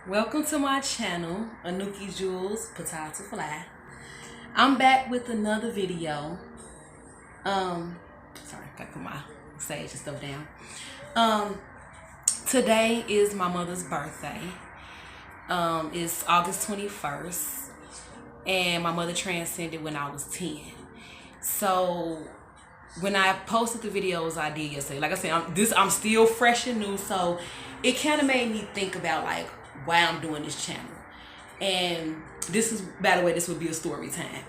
Welcome to my channel, Anukijewels, Potato Fly. I'm back with another video. Sorry, gotta put my sage and stuff down. Today is my mother's birthday. It's August 21st, and my mother transcended when I was 10. So when I posted the videos I did yesterday, like I said, I'm still fresh and new, so it kind of made me think about like why I'm doing this channel. And this is, by the way, this would be a story time.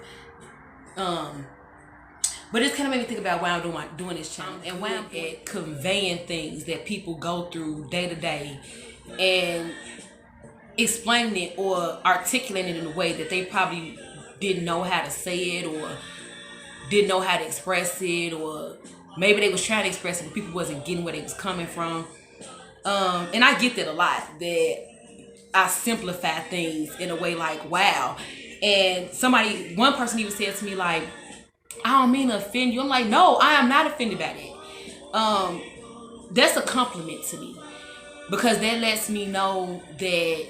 But it kind of made me think about why I'm doing this channel and why I'm at conveying things that people go through day to day and explaining it or articulating it in a way that they probably didn't know how to say it or didn't know how to express it, or maybe they was trying to express it but people wasn't getting where they was coming from. And I get that a lot, that I simplify things in a way like, wow. And one person even said to me like, I don't mean to offend you. I'm like, no, I am not offended by that. That's a compliment to me, because that lets me know that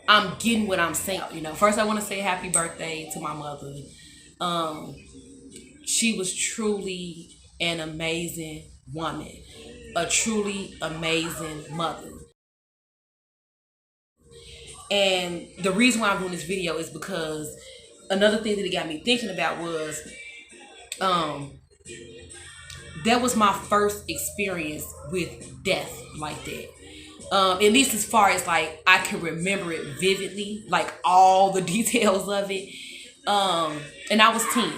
I'm getting what I'm saying. You know, first I want to say happy birthday to my mother. She was truly an amazing woman, a truly amazing mother. And the reason why I'm doing this video is because another thing that it got me thinking about was that was my first experience with death like that. At least as far as like I can remember it vividly, like all the details of it. And I was 10.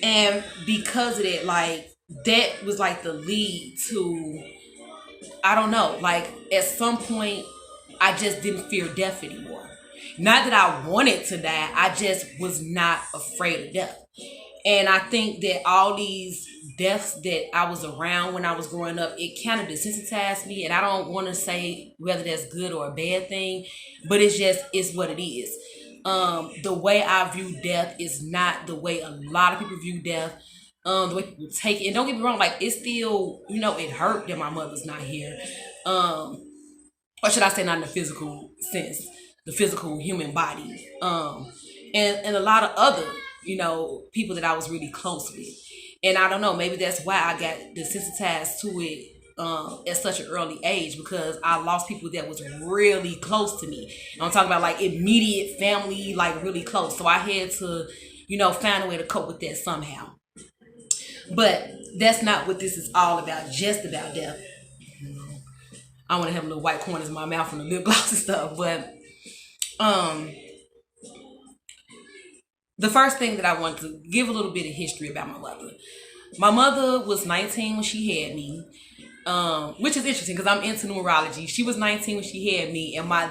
And because of that, like that was like the lead to, I don't know, like at some point I just didn't fear death anymore. Not that I wanted to die, I just was not afraid of death. And I think that all these deaths that I was around when I was growing up, it kind of desensitized me. And I don't want to say whether that's good or a bad thing, but it's what it is. The way I view death is not the way a lot of people view death. The way people take it. And don't get me wrong, like it's still, it hurt that my mother's not here. Or should I say not in the physical sense, the physical human body. And a lot of other, people that I was really close with. And I don't know, maybe that's why I got desensitized to it at such an early age, because I lost people that was really close to me. And I'm talking about like immediate family, like really close. So I had to, find a way to cope with that somehow. But that's not what this is all about, just about death. I want to have little white corners in my mouth and the lip gloss and stuff. But the first thing that I want to give a little bit of history about my mother. My mother was 19 when she had me, which is interesting because I'm into numerology. She was 19 when she had me, and my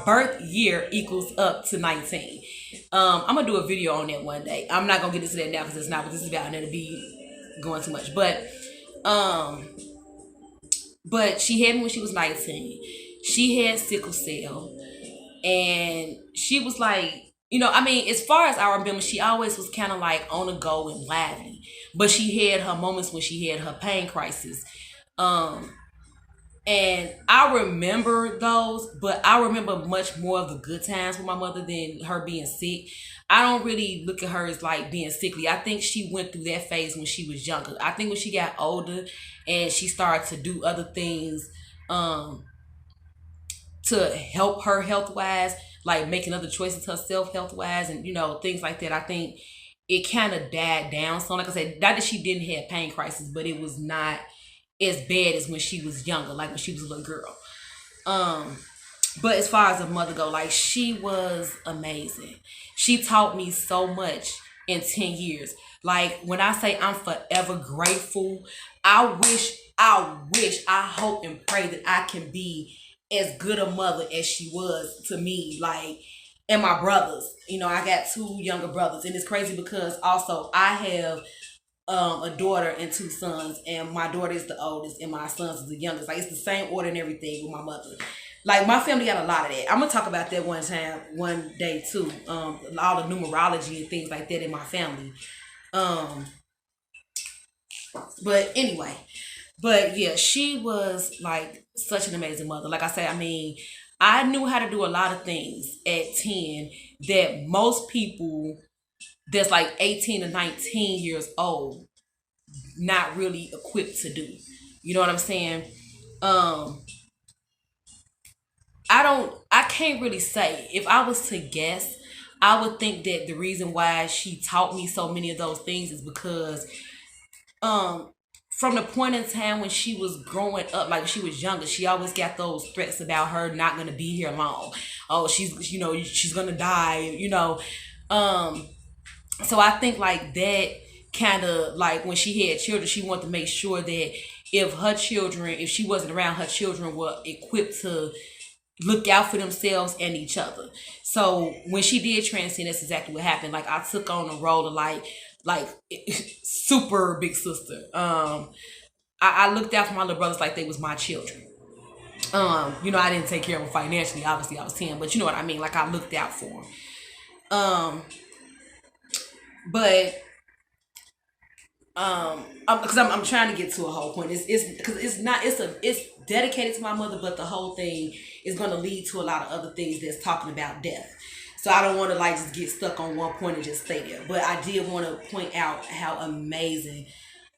birth year equals up to 19. I'm gonna do a video on that one day. I'm not gonna get into that now because it's not what this is about, and it'll be going too much. But she had me when she was 19. She had sickle cell, and she was like, as far as I remember, she always was kind of like on the go and lively. But she had her moments when she had her pain crisis. And I remember those, but I remember much more of the good times with my mother than her being sick. I don't really look at her as like being sickly. I think she went through that phase when she was younger. I think when she got older and she started to do other things to help her health-wise, like making other choices herself health-wise and, things like that, I think it kind of died down. So like I said, not that she didn't have pain crisis, but it was not as bad as when she was younger, like when she was a little girl. But as far as a mother go, like she was amazing. She taught me so much in 10 years. Like when I say I'm forever grateful, I hope and pray that I can be as good a mother as she was to me, like, and my brothers. I got 2 younger brothers, and it's crazy because also I have a daughter and 2 sons, and my daughter is the oldest and my sons is the youngest. Like it's the same order and everything with my mother. Like my family got a lot of that. I'm gonna talk about that one day too. All the numerology and things like that in my family. But anyway, But yeah, she was like such an amazing mother. Like I said, I mean, I knew how to do a lot of things at 10 that most people that's like 18 to 19 years old not really equipped to do. You know what I'm saying? Um I can't really say. If I was to guess, I would think that the reason why she taught me so many of those things is because um from the point in time when she was growing up, like when she was younger, she always got those threats about her not gonna be here long. Oh, she's gonna die, Um, so I think like that kind of like when she had children, she wanted to make sure that if she wasn't around, her children were equipped to look out for themselves and each other. So when she did transcend, that's exactly what happened. Like I took on the role of like super big sister. I looked out for my little brothers like they was my children. I didn't take care of them financially. Obviously, I was 10, but you know what I mean. Like I looked out for them. But because I'm trying to get to a whole point. It's because it's dedicated to my mother, but the whole thing is going to lead to a lot of other things that's talking about death. So I don't want to like just get stuck on one point and just stay there. But I did want to point out how amazing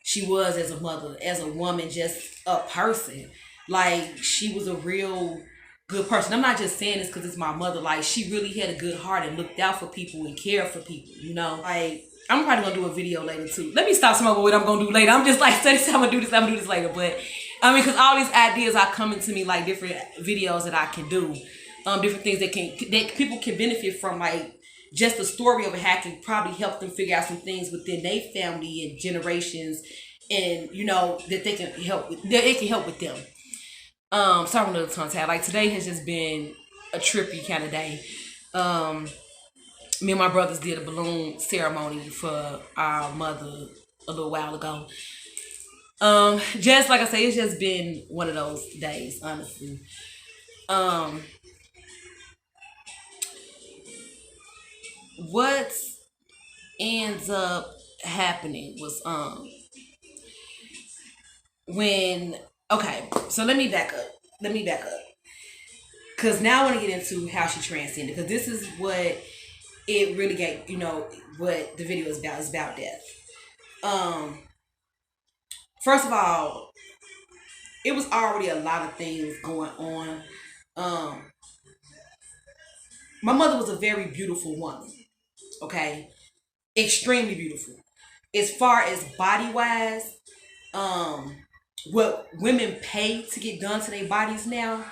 she was as a mother, as a woman, just a person. Like she was a real good person. I'm not just saying this because it's my mother. Like she really had a good heart and looked out for people and cared for people. Like I'm probably gonna do a video later too. Let me stop some of what I'm gonna do later. I'm just like study. I'm gonna do this later. But I mean, because all these ideas are coming to me like different videos that I can do, different things that people can benefit from. Like just the story of it can probably help them figure out some things within their family and generations, and that they can help with. That it can help with them. Sorry, another tongue tie. Like today has just been a trippy kind of day. Me and my brothers did a balloon ceremony for our mother a little while ago. Just like I say, it's just been one of those days, honestly. What ends up happening was when okay, so let me back up. Cause now I want to get into how she transcended, because this is what it really gave, what the video is about. It's about death. First of all, it was already a lot of things going on. My mother was a very beautiful woman. Okay, extremely beautiful. As far as body wise, what women pay to get done to their bodies now,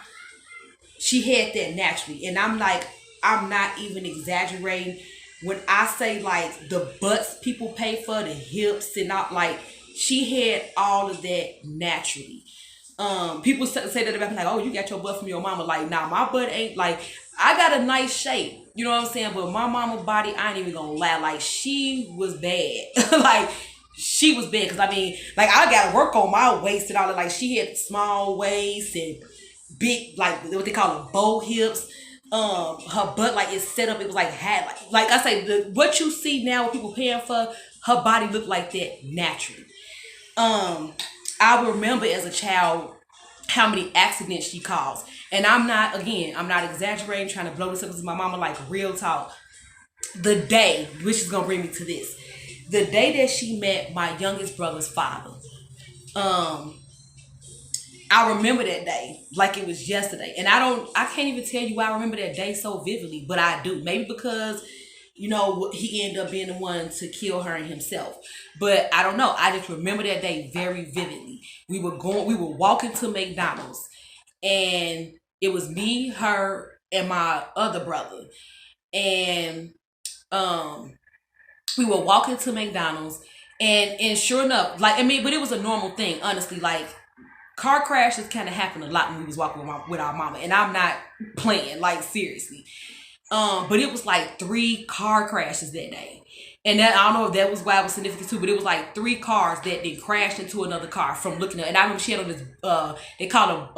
she had that naturally. And I'm not even exaggerating when I say like the butts people pay for, the hips and all, like she had all of that naturally. People say that about me, like, oh, you got your butt from your mama. Like, nah, my butt ain't, like, I got a nice shape, you know what I'm saying? But my mama body, I ain't even gonna lie, like she was bad. Like she was bad, because I mean, like I gotta work on my waist and all that. Like she had small waist and big, like what they call it, bow hips. Her butt, like it's set up, it was like had like I say, what you see now, what people paying for, her body looked like that naturally. I remember as a child how many accidents she caused, and I'm not exaggerating, trying to blow this up. This is my mama, like real talk. The day, which is gonna bring me to this, the day that she met my youngest brother's father, I remember that day like it was yesterday. And I can't even tell you why I remember that day so vividly, but I do. Maybe because, he ended up being the one to kill her and himself. But I don't know. I just remember that day very vividly. We were walking to McDonald's, and it was me, her, and my other brother. And we were walking to McDonald's, and sure enough, like, I mean, but it was a normal thing, honestly. Like, car crashes kind of happened a lot when we was walking with our mama, and I'm not playing, like, seriously. But it was like 3 car crashes that day, and that, I don't know if that was why it was significant too, but it was like 3 cars that then crashed into another car from looking at. And I remember she had on this they call them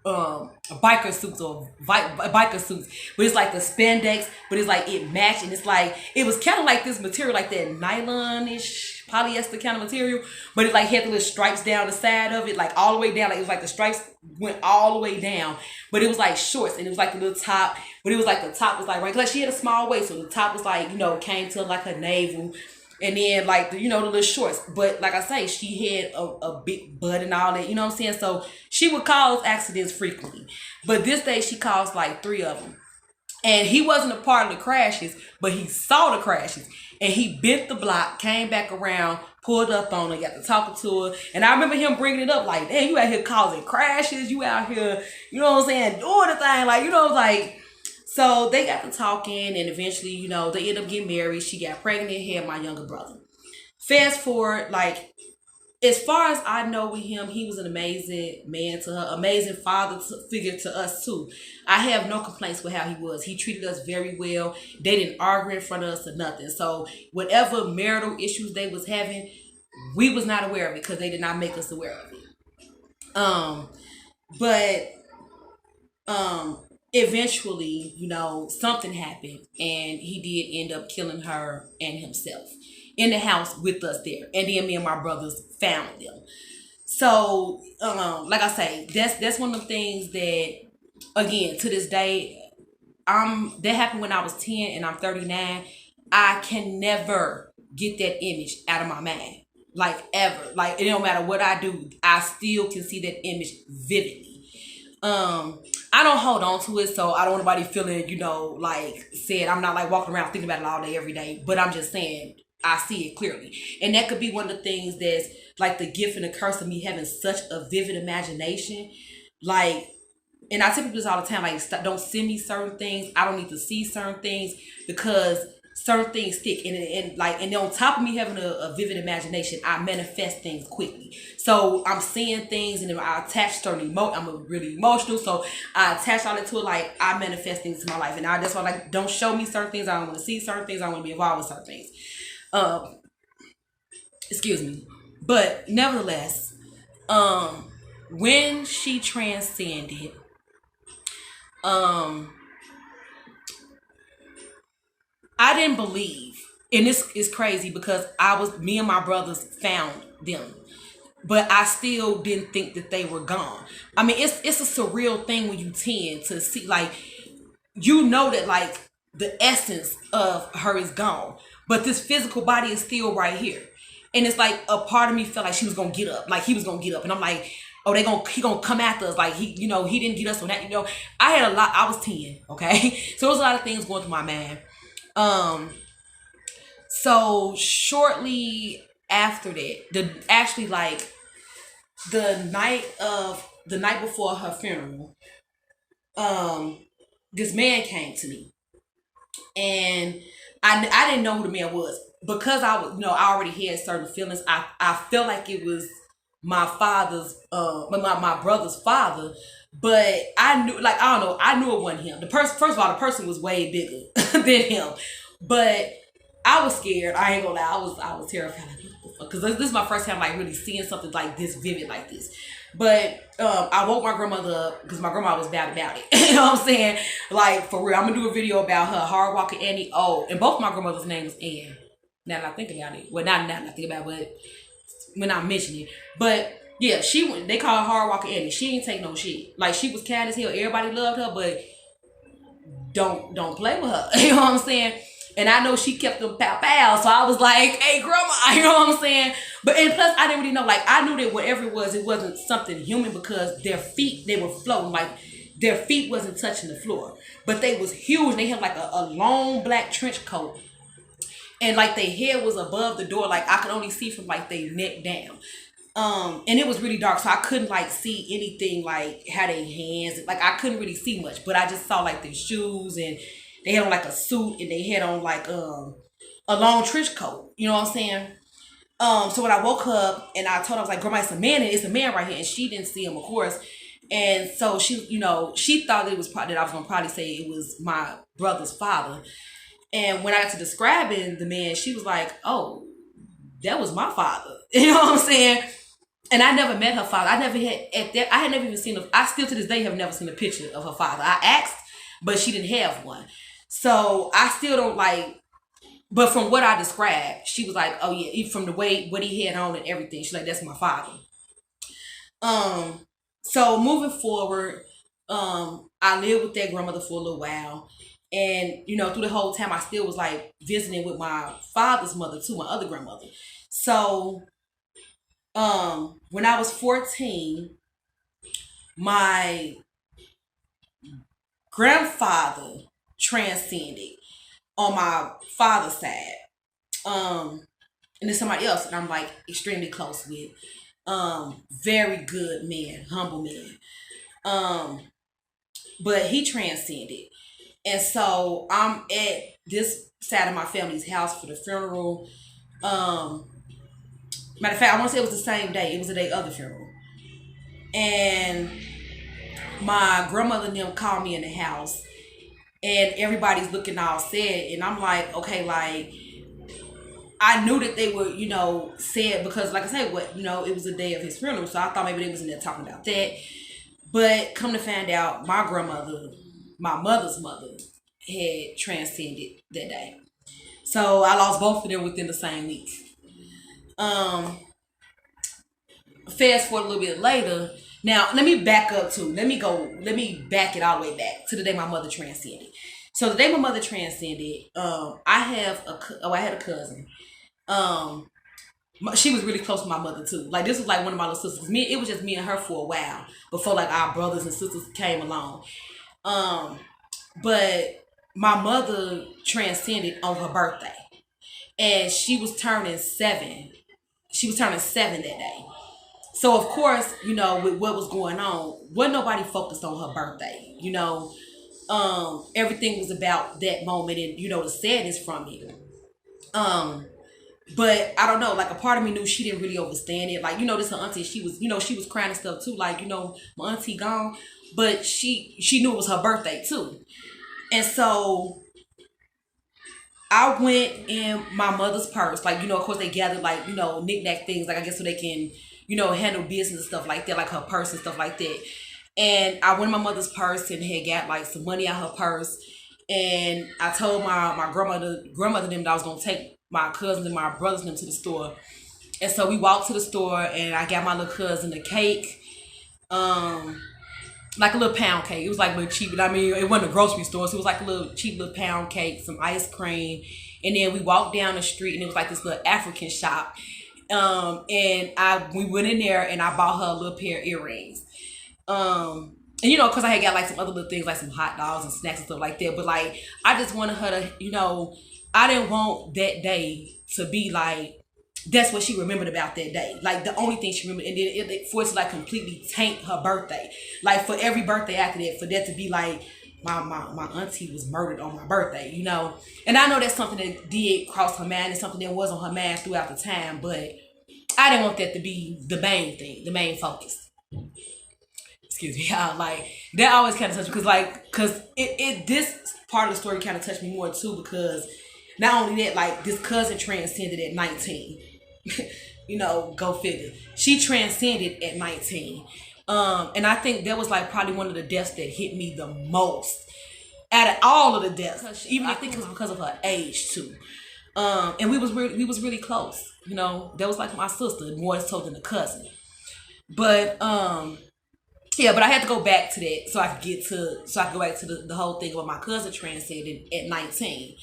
biker suits, or biker suits, but it's like the spandex, but it's like it matched, and it's like it was kind of like this material, like that nylon-ish polyester kind of material, but it like had the little stripes down the side of it, like all the way down. Like it was like the stripes went all the way down, but it was like shorts, and it was like the little top, but it was like the top was like right. Like she had a small waist, so the top was like, you know, came to like her navel, and then like the, you know, the little shorts. But like I say, she had a big butt and all that, you know what I'm saying? So she would cause accidents frequently, but this day she caused like 3 of them. And he wasn't a part of the crashes, but he saw the crashes. And he bent the block, came back around, pulled up on her, got to talking to her. And I remember him bringing it up like, damn, you out here causing crashes. You out here, you know what I'm saying, doing the thing. Like, you know, like, so they got to talking. And eventually, you know, they ended up getting married. She got pregnant and had my younger brother. Fast forward, like, as far as I know with him, he was an amazing man to her, amazing father figure to us too. I have no complaints with how he was. He treated us very well. They didn't argue in front of us or nothing. So whatever marital issues they was having, we was not aware of it because they did not make us aware of it. Eventually, you know, something happened and he did end up killing her and himself in the house with us there. And then me and my brothers found them. So, like I say, that's one of the things that, again, to this day, that happened when I was 10 and I'm 39. I can never get that image out of my mind. Like, ever. Like, it don't matter what I do, I still can see that image vividly. I don't hold on to it, so I don't want nobody feeling, you know, like said, I'm not like walking around thinking about it all day, every day, but I'm just saying, I see it clearly. And that could be one of the things that's like the gift and the curse of me having such a vivid imagination. Like, and I tell people this all the time, like, don't send me certain things. I don't need to see certain things because certain things stick. And on top of me having a vivid imagination, I manifest things quickly. So I'm seeing things and then I attach certain I'm really emotional. So I attach all that to it. Like, I manifest things in my life. And that's why, like, don't show me certain things. I don't want to see certain things. I don't want to be involved with certain things. Excuse me. But nevertheless, when she transcended, I didn't believe, and this is crazy because me and my brothers found them, but I still didn't think that they were gone. I mean, it's a surreal thing when you tend to see, like, you know that, like, the essence of her is gone, but this physical body is still right here. And it's like a part of me felt like she was gonna get up, like he was gonna get up, and I'm like, oh, he gonna come after us, like he didn't get us on that, you know. I had a lot. I was 10, okay, so there was a lot of things going through my mind. So shortly after that, the night before her funeral, this man came to me, and I didn't know who the man was because I was, I already had certain feelings. I felt like it was my father's, my brother's father, but I knew, like, I don't know, I knew it wasn't him. First of all, the person was way bigger than him, but I was scared. I ain't gonna lie, I was terrified. Because this is my first time, like, really seeing something like this vivid like this. But I woke my grandmother up because my grandma was bad about it. You know what I'm saying? Like, for real. I'm going to do a video about her, hard walking Annie. Oh, and both my grandmother's names Ann. Now that I think about it. Well, not that I think about it, but when I mention it. But, yeah, they call her hard walking Annie. She ain't take no shit. Like, she was kind as hell. Everybody loved her, but don't play with her. You know what I'm saying? And I know she kept them pow. So I was like, hey, grandma, you know what I'm saying? But, and plus, I didn't really know. Like, I knew that whatever it wasn't something human because their feet, they were floating. Like, their feet wasn't touching the floor. But they was huge. They had, like, a long black trench coat. And, like, their head was above the door. Like, I could only see from, like, their neck down. And it was really dark. So I couldn't, like, see anything, like, how their hands. Like, I couldn't really see much. But I just saw, like, their shoes and they had on like a suit and they had on like a long trench coat. You know what I'm saying? So when I woke up and I told her, I was like, grandma, it's a man right here. And she didn't see him, of course. And so she, she thought it was that I was going to probably say it was my brother's father. And when I got to describing the man, she was like, oh, that was my father. You know what I'm saying? And I never met her father. I had never even seen I still to this day have never seen a picture of her father. I asked, but she didn't have one. So I still don't But from what I described, she was like, oh yeah, from the way what he had on and everything, she's like, that's my father. So moving forward, I lived with that grandmother for a little while. And, you know, through the whole time I still was like visiting with my father's mother too, my other grandmother. So when I was 14, my grandfather transcended on my father's side. And then somebody else that I'm like extremely close with. Very good man, humble man. But he transcended. And so I'm at this side of my family's house for the funeral. Matter of fact, I want to say it was the same day. It was the day of the funeral. And my grandmother and them called me in the house. And everybody's looking all sad. And I'm like, okay, like, I knew that they were, you know, sad because, like I said, what, you know, it was the day of his funeral. So I thought maybe they was in there talking about that. But come to find out, my grandmother, my mother's mother, had transcended that day. So I lost both of them within the same week. Fast forward a little bit later. Now, let me back up too. Let me back it all the way back to the day my mother transcended. So the day my mother transcended, I had a cousin. She was really close to my mother too. Like, this was like one of my little sisters. It was just me and her for a while before like our brothers and sisters came along. But my mother transcended on her birthday, and she was turning 7. She was turning 7 that day. So of course, you know, with what was going on, wasn't nobody focused on her birthday. You know, everything was about that moment and, you know, the sadness from it. But I don't know, like a part of me knew she didn't really understand it. Like, you know, this her auntie, she was crying and stuff too. Like, you know, my auntie gone, but she knew it was her birthday too. And so I went in my mother's purse. Like, you know, of course they gathered like, you know, knick-knack things, like I guess so they can, you know, handle business and stuff like that, like her purse and stuff like that. And I went in my mother's purse and had got like some money out her purse. And I told my grandmother them that I was gonna take my cousins and my brothers and them to the store. And so we walked to the store and I got my little cousin a cake. Like a little pound cake. It was like a little cheap. I mean, it wasn't a grocery store, so it was like a little cheap little pound cake, some ice cream. And then we walked down the street and it was like this little African shop. And we went in there and I bought her a little pair of earrings. And you know, cause I had got like some other little things, like some hot dogs and snacks and stuff like that. But like, I just wanted her to, you know, I didn't want that day to be like, that's what she remembered about that day. Like the only thing she remembered, and then it for it to like completely taint her birthday. Like for every birthday after that, for that to be like, my auntie was murdered on my birthday, you know. And I know that's something that did cross her mind and something that was on her mind throughout the time, but I didn't want that to be the main thing, the main focus. Excuse me, y'all. Like that always kind of touched me because this part of the story kind of touched me more too, because not only that, like this cousin transcended at 19. You know, go figure. She transcended at 19. And I think that was like probably one of the deaths that hit me the most out of all of the deaths. Even I think it was because of her age too. And we was really close. You know, that was like my sister, more so than a cousin. But yeah, but I had to go back to that so I could go back to the whole thing about my cousin transcended at 19.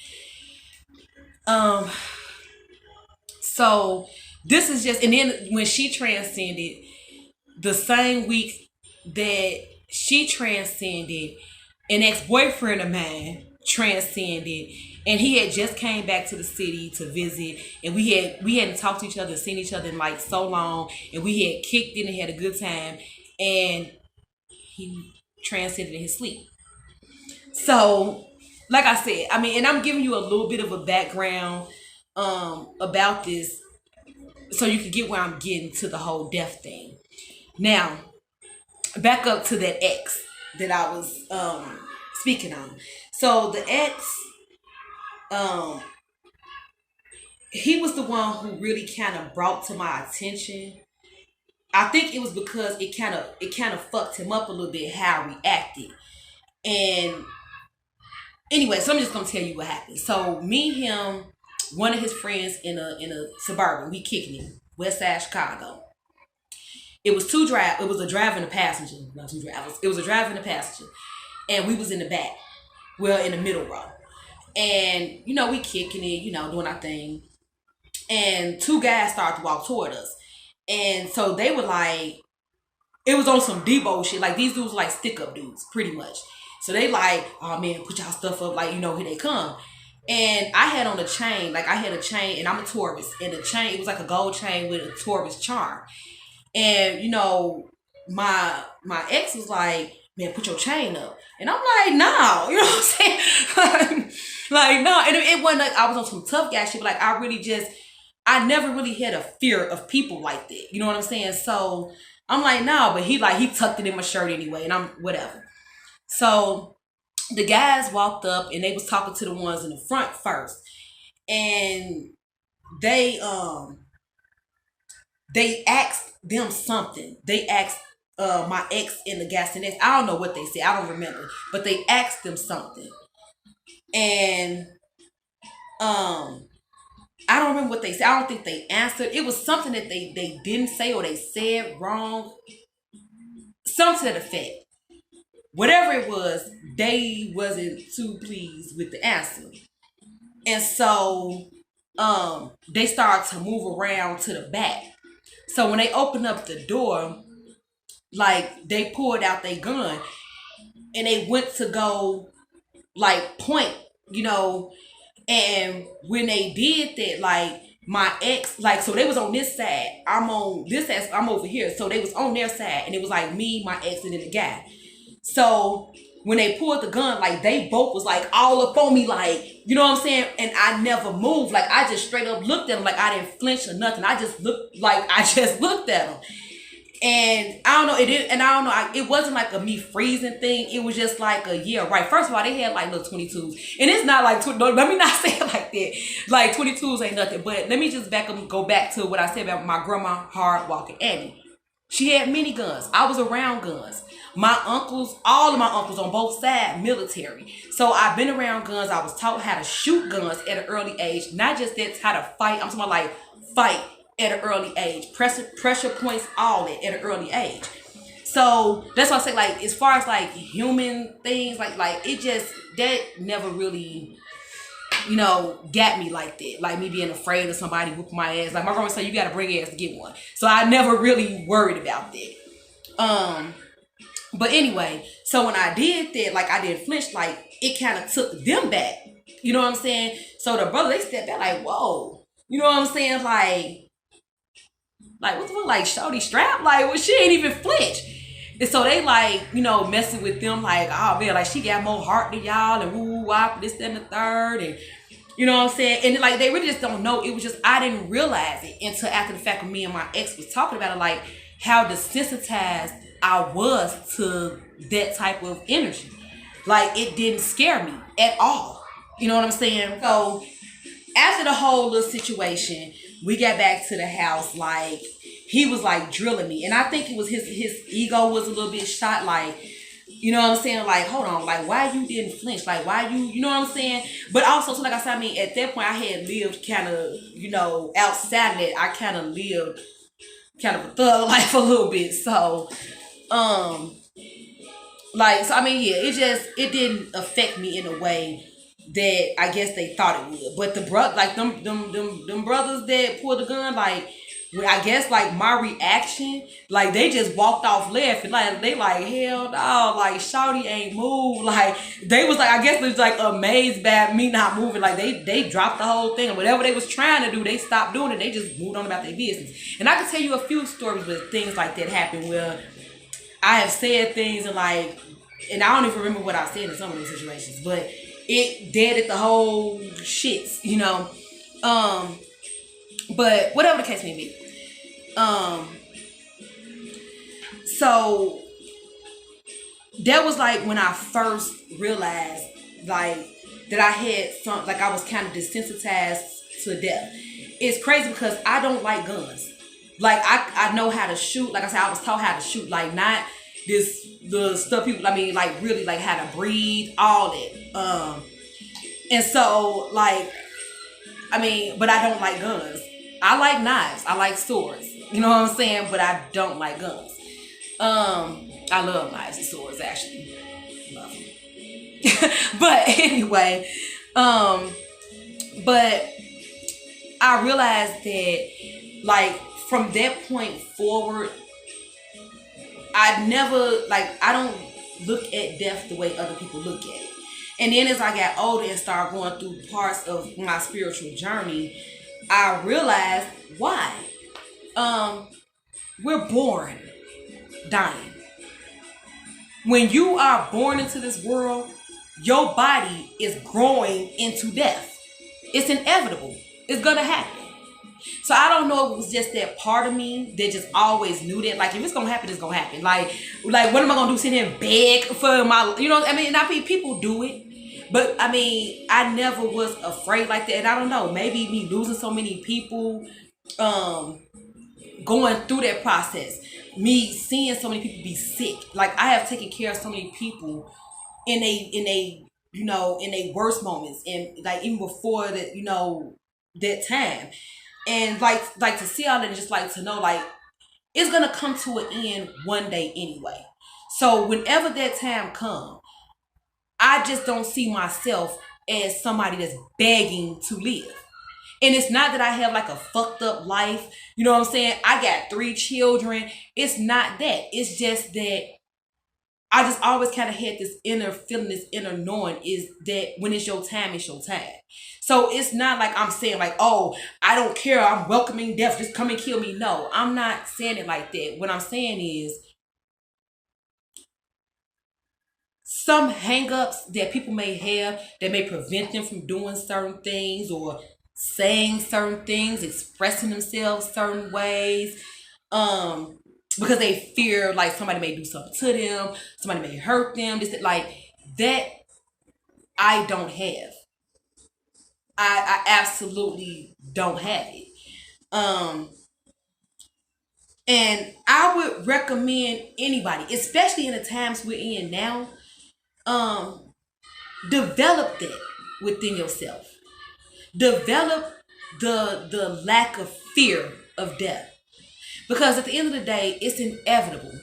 So this is just, and then when she transcended, the same week that she transcended, an ex-boyfriend of mine transcended, and he had just came back to the city to visit, and we hadn't talked to each other, seen each other in like so long, and we had kicked in and had a good time, and he transcended in his sleep. So, like I said, I mean, and I'm giving you a little bit of a background about this so you can get where I'm getting to the whole death thing. Now, back up to that ex that I was speaking on. So the ex, he was the one who really kind of brought to my attention. I think it was because it kind of fucked him up a little bit how I reacted. And anyway, so I'm just gonna tell you what happened. So me and him, one of his friends in a suburban. We kicking it, West Side Chicago. It was It was a driver and a passenger. Not two drivers. It was a driver and a passenger, and we was in the back. Well, in the middle row, and we kicking it, doing our thing, and two guys started to walk toward us, and so they were like, it was on some Debo shit. Like these dudes were like stick up dudes, pretty much. So they like, oh man, put y'all stuff up, like here they come. And I had on a chain, like I had a chain, and I'm a Taurus, and the chain, it was like a gold chain with a Taurus charm. And my ex was like, man, put your chain up. And I'm like, no, you know what I'm saying? like no, and it wasn't like I was on some tough guy shit, but like I never really had a fear of people like that. You know what I'm saying? So I'm like, no, but he tucked it in my shirt anyway, and I'm whatever. So the guys walked up and they was talking to the ones in the front first. And they asked them something. They asked my ex in the gas station. I don't know what they said. I don't remember. But they asked them something. And I don't remember what they said. I don't think they answered. It was something that they didn't say or they said wrong. Something to that effect. Whatever it was, they wasn't too pleased with the answer. And so they started to move around to the back. So when they opened up the door, like they pulled out their gun and they went to go like point, and when they did that, like my ex, like, so they was on this side, I'm on this side, I'm over here. So they was on their side, and it was like me, my ex, and then the guy. So when they pulled the gun, like they both was like all up on me, like, you know what I'm saying? And I never moved. Like I just straight up looked at them, like I didn't flinch or nothing. I just looked at them. And I don't know, it wasn't like a me freezing thing. It was just like right. First of all, they had like little 22s. And it's not like, let me not say it like that. Like 22s ain't nothing. But let me just back up and go back to what I said about my grandma, hard walking Annie. She had many guns. I was around guns. My uncles, all of my uncles on both sides, military. So I've been around guns. I was taught how to shoot guns at an early age. Not just that, how to fight. I'm talking about like fight at an early age. Pressure points, all that at an early age. So that's why I say, like, as far as like human things, like it just, that never really, got me like that. Like me being afraid of somebody whooping my ass. Like my grandma said, you got to bring ass to get one. So I never really worried about that. But anyway, so when I did that, like I didn't flinch, like it kind of took them back. You know what I'm saying? So the brother, they stepped back like, whoa. You know what I'm saying? Like what the fuck? Like shorty strap? Like, well, she ain't even flinch. And so they like, messing with them like, oh man, like she got more heart than y'all and woo wop, this, that, and the third. And you know what I'm saying? And like they really just don't know. It was just, I didn't realize it until after the fact when me and my ex was talking about it, like how desensitized I was to that type of energy. Like it didn't scare me at all. You know what I'm saying? So after the whole little situation, we got back to the house. Like he was like drilling me, and I think it was his ego was a little bit shot. Like, you know what I'm saying? Like, hold on, like why you didn't flinch? Like why you know what I'm saying? But also, so like I said, I mean, at that point I had lived kind of, outside of that. I kind of lived kind of a thug life a little bit. So. So I mean, yeah, it didn't affect me in a way that I guess they thought it would. But the like them brothers that pulled the gun, like I guess like my reaction, like they just walked off laughing, like they like hell no, like shawty ain't moved, like they was like, I guess they was like amazed by me not moving, like they dropped the whole thing, whatever they was trying to do, they stopped doing it, they just moved on about their business. And I can tell you a few stories where things like that happen where I have said things and I don't even remember what I said in some of those situations, but it deaded the whole shits, but whatever the case may be. So that was like when I first realized like that I had some, like I was kind of desensitized to death. It's crazy because I don't like guns. Like I know how to shoot. Like I said, I was taught how to shoot. Like not the stuff people. I mean, like really like how to breathe, all that. And so like I mean, but I don't like guns. I like knives. I like swords. You know what I'm saying? But I don't like guns. I love knives and swords, actually. Love them. But anyway, but I realized that, like, from that point forward, I don't look at death the way other people look at it. And then as I got older and started going through parts of my spiritual journey, I realized why. We're born dying. When you are born into this world, your body is growing into death. It's inevitable. It's gonna happen. So I don't know if it was just that part of me that just always knew that, like, if it's gonna happen, it's gonna happen. Like what am I gonna do? Sit here and beg for my, I mean, people do it, but I mean, I never was afraid like that. And I don't know, maybe me losing so many people, going through that process, me seeing so many people be sick. Like, I have taken care of so many people in a in a worst moments, and like even before that, that time. And like to see all that, and just like to know, like, it's gonna come to an end one day anyway. So whenever that time comes, I just don't see myself as somebody that's begging to live. And it's not that I have like a fucked up life. You know what I'm saying? I got 3 children. It's not that. It's just that I just always kind of had this inner feeling, this inner knowing, is that when it's your time, it's your time. So it's not like I'm saying like, oh, I don't care, I'm welcoming death, just come and kill me. No, I'm not saying it like that. What I'm saying is, some hangups that people may have that may prevent them from doing certain things or saying certain things, expressing themselves certain ways, because they fear like somebody may do something to them, somebody may hurt them, like that. I don't have. I absolutely don't have it. And I would recommend anybody, especially in the times we're in now, develop that within yourself. Develop the lack of fear of death. Because at the end of the day, it's inevitable.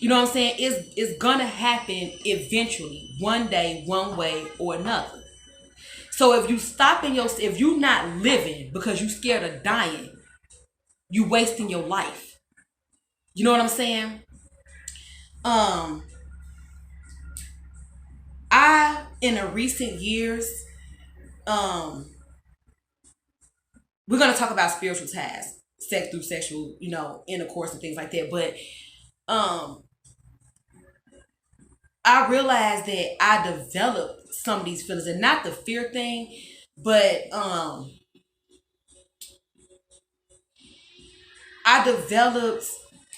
You know what I'm saying? It's gonna happen eventually, one day, one way or another. So if if you're not living because you're scared of dying, you wasting your life. You know what I'm saying? I, in the recent years, we're gonna talk about spiritual ties, sex through sexual, intercourse and things like that. But I realized that I developed some of these feelings, and not the fear thing, but I developed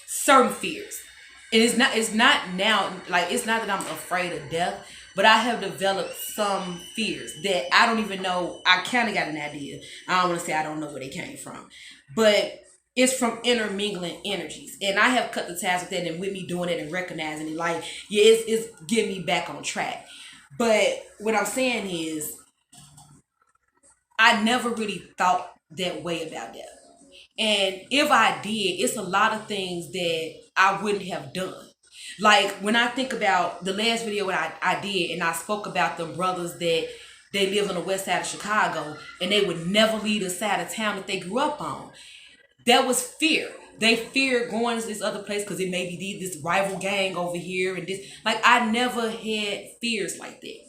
certain fears. And it's not now, like, it's not that I'm afraid of death, but I have developed some fears that I don't even know. I kind of got an idea. I don't want to say I don't know where they came from, but it's from intermingling energies. And I have cut the ties with that, and with me doing it and recognizing it, like, yeah, it's getting me back on track. But what I'm saying is, I never really thought that way about death. And if I did, it's a lot of things that I wouldn't have done. Like, when I think about the last video that I did, and I spoke about the brothers that they live on the west side of Chicago, and they would never leave the side of town that they grew up on. That was fear. They feared going to this other place because it may be this rival gang over here and this. Like, I never had fears like that.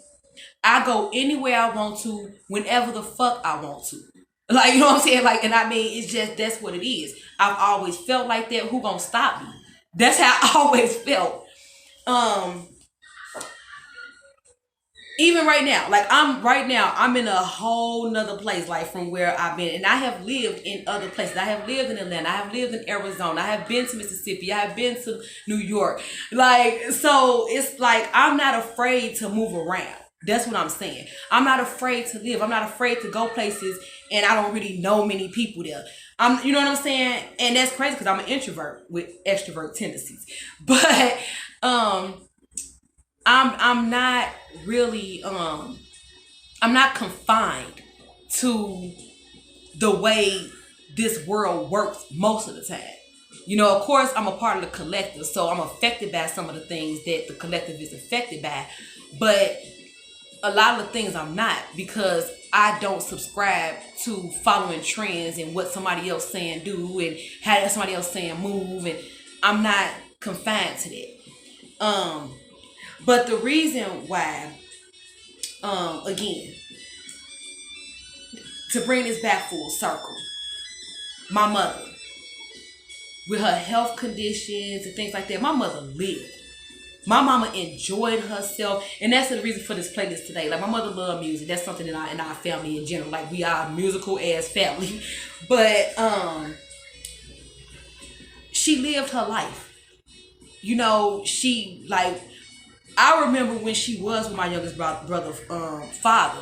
I go anywhere I want to, whenever the fuck I want to. Like, you know what I'm saying? Like, and I mean, it's just, that's what it is. I've always felt like that. Who gonna stop me? That's how I always felt. Even right now, like, I'm in a whole nother place, like, from where I've been. And I have lived in other places. I have lived in Atlanta. I have lived in Arizona. I have been to Mississippi. I have been to New York. Like, so it's like, I'm not afraid to move around. That's what I'm saying. I'm not afraid to live. I'm not afraid to go places and I don't really know many people there. You know what I'm saying? And that's crazy because I'm an introvert with extrovert tendencies. But I'm not really I'm not confined to the way this world works most of the time. You know, of course, I'm a part of the collective, so I'm affected by some of the things that the collective is affected by. But a lot of the things I'm not, because I don't subscribe to following trends and what somebody else saying do and how somebody else saying move, and I'm not confined to that. But the reason why, again, to bring this back full circle, my mother, with her health conditions and things like that, my mother lived. My mama enjoyed herself, and that's the reason for this playlist today. Like, my mother loved music. That's something in our family in general. Like, we are a musical ass family. But she lived her life. You know, she, like, I remember when she was with my youngest brother, father.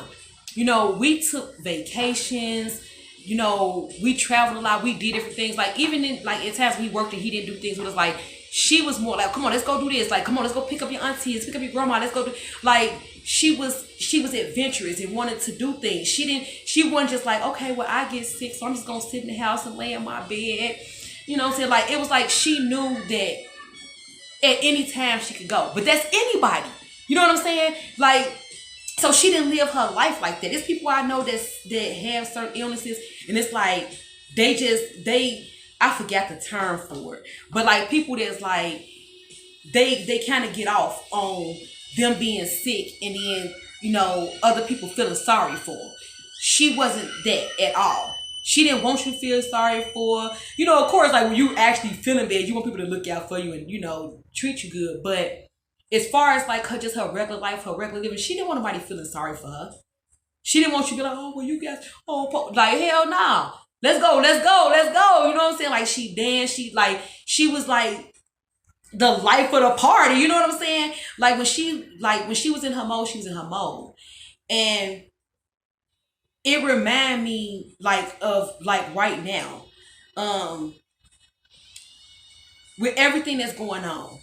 You know, we took vacations. You know, we traveled a lot. We did different things. Like, even in, like, at times we worked and he didn't do things with us. Like, she was more like, come on, let's go do this. Like, come on, let's go pick up your auntie, let's pick up your grandma, let's go do, like, she was adventurous and wanted to do things. She wasn't just like, okay, well, I get sick, so I'm just gonna sit in the house and lay in my bed. You know what I'm saying? Like, it was like she knew that at any time she could go. But that's anybody. You know what I'm saying? Like, so she didn't live her life like that. There's people I know that have certain illnesses, and it's like I forgot the term for it, but like people that's like they kind of get off on them being sick, and then, you know, other people feeling sorry for them. She wasn't that at all. She didn't want you to feel sorry for her. You know, of course, like when you actually feeling bad, you want people to look out for you and, you know, treat you good. But as far as like her regular life, her regular living, she didn't want nobody feeling sorry for her. She didn't want you to be like, oh, well, you guys, like, hell no. Let's go. You know what I'm saying? Like, she danced. She was like the life of the party. You know what I'm saying? Like, when she was in her mode, she was in her mode. And it reminded me like of like right now, with everything that's going on.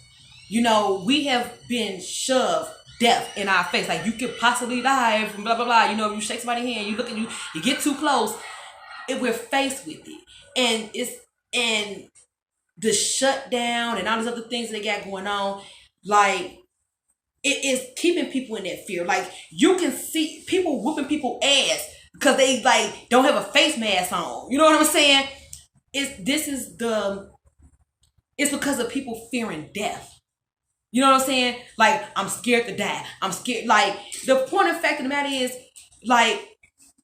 You know, we have been shoved death in our face. Like, you could possibly die from blah, blah, blah. You know, if you shake somebody's hand, you look at you get too close. If we're faced with it, and the shutdown and all these other things they got going on, like, it is keeping people in that fear. Like, you can see people whooping people ass because they like don't have a face mask on. You know what I'm saying? It's because of people fearing death. You know what I'm saying? Like, I'm scared to die. I'm scared. Like, the point of fact of the matter is, like,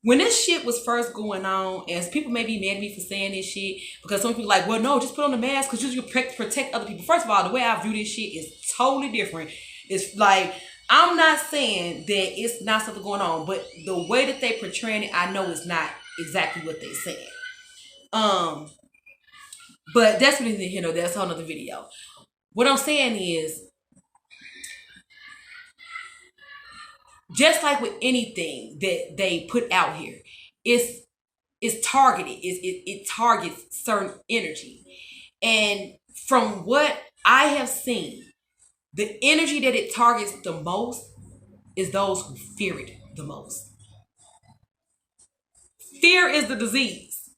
when this shit was first going on, and people may be mad at me for saying this shit, because some people are like, well, no, just put on the mask because you protect other people. First of all, the way I view this shit is totally different. It's like, I'm not saying that it's not something going on, but the way that they portraying it, I know it's not exactly what they said. But that's what it is, you know, that's a whole nother video. What I'm saying is, just like with anything that they put out here, it's targeted. It targets certain energy. And from what I have seen, the energy that it targets the most is those who fear it the most. Fear is the disease.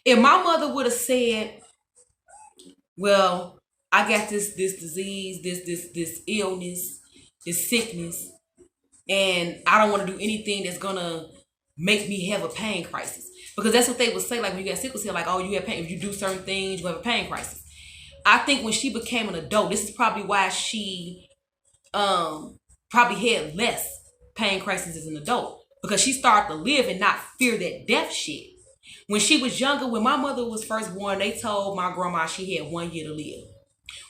If my mother would have said, well, I got this disease, this illness, this sickness, and I don't want to do anything that's gonna make me have a pain crisis. Because that's what they would say, like, when you got sickle cell, like, oh, you have pain. If you do certain things, you have a pain crisis. I think when she became an adult, this is probably why she probably had less pain crises as an adult. Because she started to live and not fear that death shit. When she was younger, when my mother was first born, they told my grandma she had 1 year to live.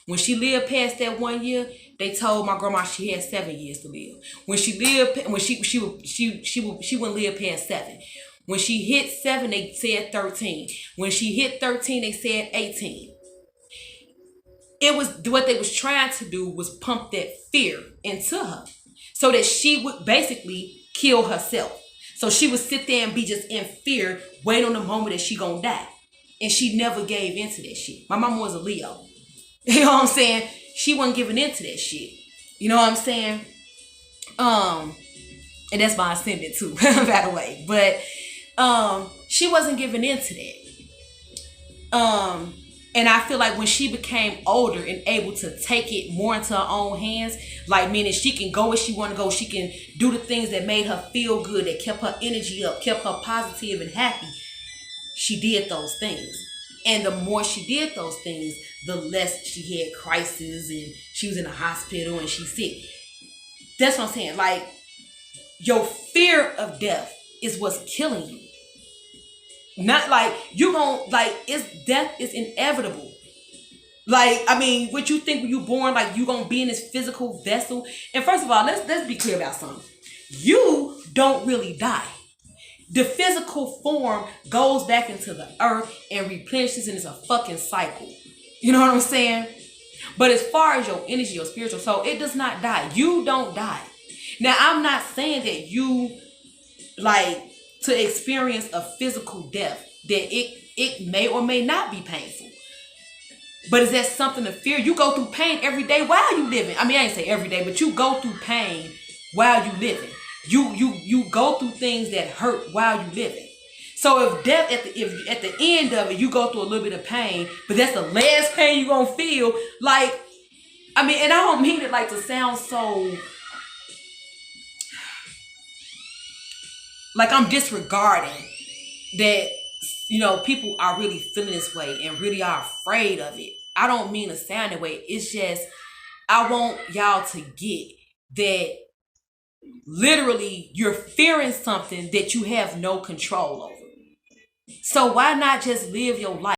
When she lived past that 1 year, they told my grandma she had 7 years to live. When she wouldn't live past 7. When she hit 7, they said 13. When she hit 13, they said 18. It was what they was trying to do was pump that fear into her, so that she would basically kill herself. So she would sit there and be just in fear, wait on the moment that she gonna die. And she never gave into that shit. My mama was a Leo. You know what I'm saying? She wasn't giving into that shit. You know what I'm saying? And And that's my ascendant too, by the way. But she wasn't giving in to that. And I feel like when she became older and able to take it more into her own hands, like meaning she can go where she want to go, she can do the things that made her feel good, that kept her energy up, kept her positive and happy, she did those things. And the more she did those things, the less she had crises and she was in the hospital and she's sick. That's what I'm saying. Like, your fear of death is what's killing you. Not like you gon' like death is inevitable. Like, I mean, what you think when you born, like you gonna be in this physical vessel. And first of all, let's be clear about something. You don't really die. The physical form goes back into the earth and replenishes, and it's a fucking cycle. You know what I'm saying? But as far as your energy, your spiritual soul, it does not die. You don't die. Now, I'm not saying that you like to experience a physical death, that it may or may not be painful. But is that something to fear? You go through pain every day while you living. I mean, I ain't say every day, but you go through pain while you living. You go through things that hurt while you living. So if death if at the end of it you go through a little bit of pain, but that's the last pain you're gonna feel, like, I mean, and I don't mean it like to sound so like I'm disregarding that, you know, people are really feeling this way and really are afraid of it. I don't mean to sound that way. It's just, I want y'all to get that literally you're fearing something that you have no control over. So why not just live your life?